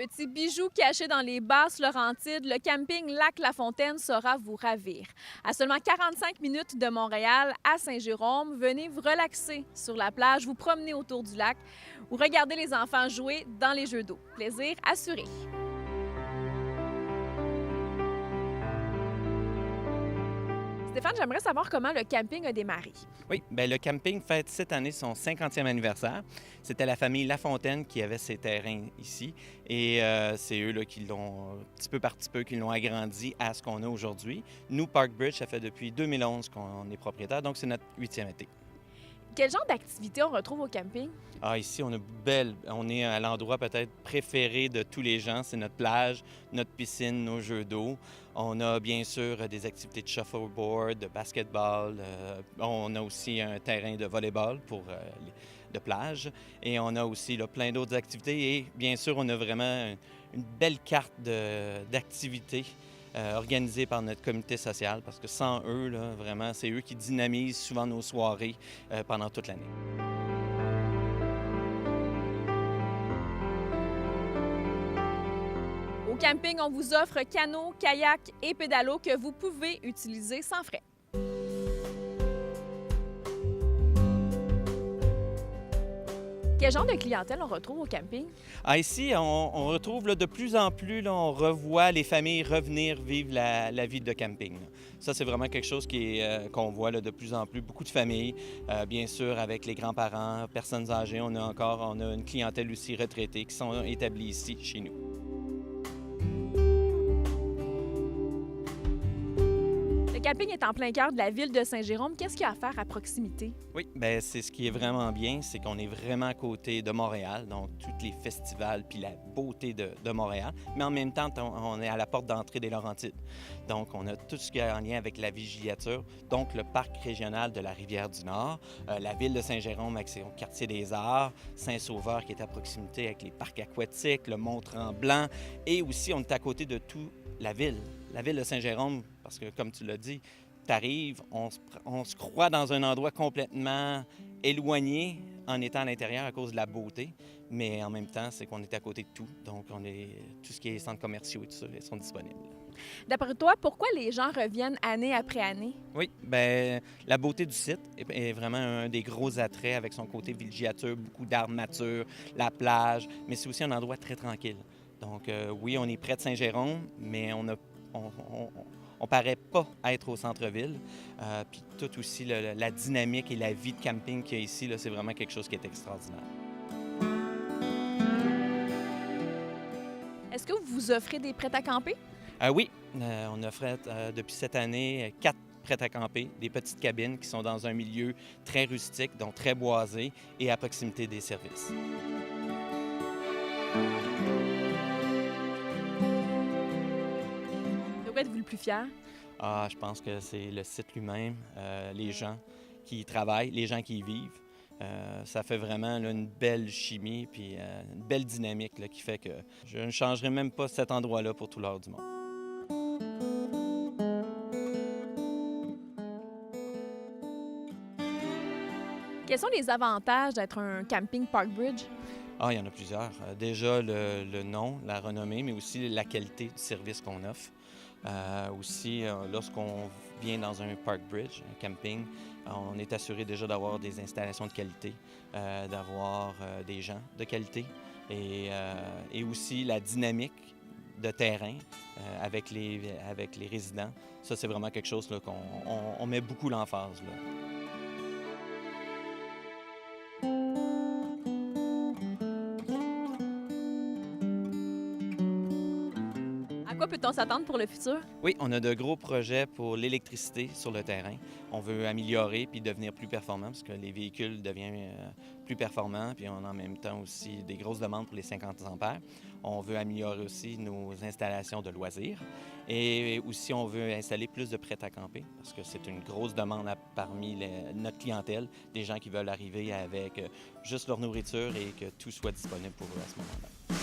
petit bijou caché dans les basses Laurentides, le camping Lac-La-Fontaine saura vous ravir. À seulement 45 minutes de Montréal, à Saint-Jérôme, venez vous relaxer sur la plage, vous promener autour du lac ou regarder les enfants jouer dans les jeux d'eau. Plaisir assuré. Stéphane, j'aimerais savoir comment le camping a démarré. Oui, bien, le camping fête cette année son 50e anniversaire. C'était la famille Lafontaine qui avait ses terrains ici et c'est eux là, qui l'ont, petit peu par petit peu, qui l'ont agrandi à ce qu'on a aujourd'hui. Nous, Parkbridge, ça fait depuis 2011 qu'on est propriétaire, donc c'est notre 8e été. Quel genre d'activité on retrouve au camping? Ah, ici, on est à l'endroit peut-être préféré de tous les gens. C'est notre plage, notre piscine, nos jeux d'eau. On a bien sûr des activités de shuffleboard, de basketball. On a aussi un terrain de volleyball de plage. Et on a aussi là, plein d'autres activités. Et bien sûr, on a vraiment une belle carte d'activités organisées par notre comité social. Parce que sans eux, là, vraiment, c'est eux qui dynamisent souvent nos soirées pendant toute l'année. Au camping, on vous offre canot, kayak et pédalo que vous pouvez utiliser sans frais. Quel genre de clientèle on retrouve au camping? Ah, ici, on retrouve là, de plus en plus, là, on revoit les familles revenir vivre la vie de camping. Là. Ça, c'est vraiment quelque chose qu'on voit là, de plus en plus. Beaucoup de familles, bien sûr, avec les grands-parents, personnes âgées. On a une clientèle aussi retraitée qui sont établis ici, chez nous. Le camping est en plein cœur de la ville de Saint-Jérôme. Qu'est-ce qu'il y a à faire à proximité? Oui, bien, c'est ce qui est vraiment bien, c'est qu'on est vraiment à côté de Montréal, donc tous les festivals puis la beauté de Montréal, mais en même temps, on est à la porte d'entrée des Laurentides. Donc, on a tout ce qui est en lien avec la villégiature, donc le parc régional de la Rivière-du-Nord, la ville de Saint-Jérôme avec son quartier des Arts, Saint-Sauveur qui est à proximité avec les parcs aquatiques, le Mont-Tremblant, et aussi on est à côté de toute la ville de Saint-Jérôme, parce que comme tu l'as dit, tu arrives, on se croit dans un endroit complètement éloigné en étant à l'intérieur à cause de la beauté, mais en même temps, c'est qu'on est à côté de tout. Donc, tout ce qui est centres commerciaux et tout ça, ils sont disponibles. D'après toi, pourquoi les gens reviennent année après année? Oui, bien, la beauté du site est vraiment un des gros attraits avec son côté villégiature, beaucoup d'arbres matures, la plage, mais c'est aussi un endroit très tranquille. Donc, oui, on est près de Saint-Jérôme, mais on paraît pas être au centre-ville. Puis tout aussi, la dynamique et la vie de camping qu'il y a ici, là, c'est vraiment quelque chose qui est extraordinaire. Est-ce que vous offrez des prêts à camper? Oui, on offre depuis cette année 4 prêts à camper, des petites cabines qui sont dans un milieu très rustique, donc très boisé et à proximité des services. De quoi êtes-vous le plus fier? Ah, je pense que c'est le site lui-même, les gens qui y travaillent, les gens qui y vivent. Ça fait vraiment là, une belle chimie puis une belle dynamique là, qui fait que je ne changerai même pas cet endroit-là pour tout l'heure du monde. Quels sont les avantages d'être un camping Parkbridge? Ah, il y en a plusieurs. Déjà, le nom, la renommée, mais aussi la qualité du service qu'on offre. Aussi, lorsqu'on vient dans un park bridge, un camping, on est assuré déjà d'avoir des installations de qualité, d'avoir des gens de qualité et aussi la dynamique de terrain avec les résidents. Ça, c'est vraiment quelque chose là, qu'on met beaucoup l'emphase. Là. À quoi peut-on s'attendre pour le futur? Oui, on a de gros projets pour l'électricité sur le terrain. On veut améliorer puis devenir plus performant parce que les véhicules deviennent plus performants puis on a en même temps aussi des grosses demandes pour les 50 ampères. On veut améliorer aussi nos installations de loisirs et aussi on veut installer plus de prêts à camper parce que c'est une grosse demande parmi notre clientèle, des gens qui veulent arriver avec juste leur nourriture et que tout soit disponible pour eux à ce moment-là.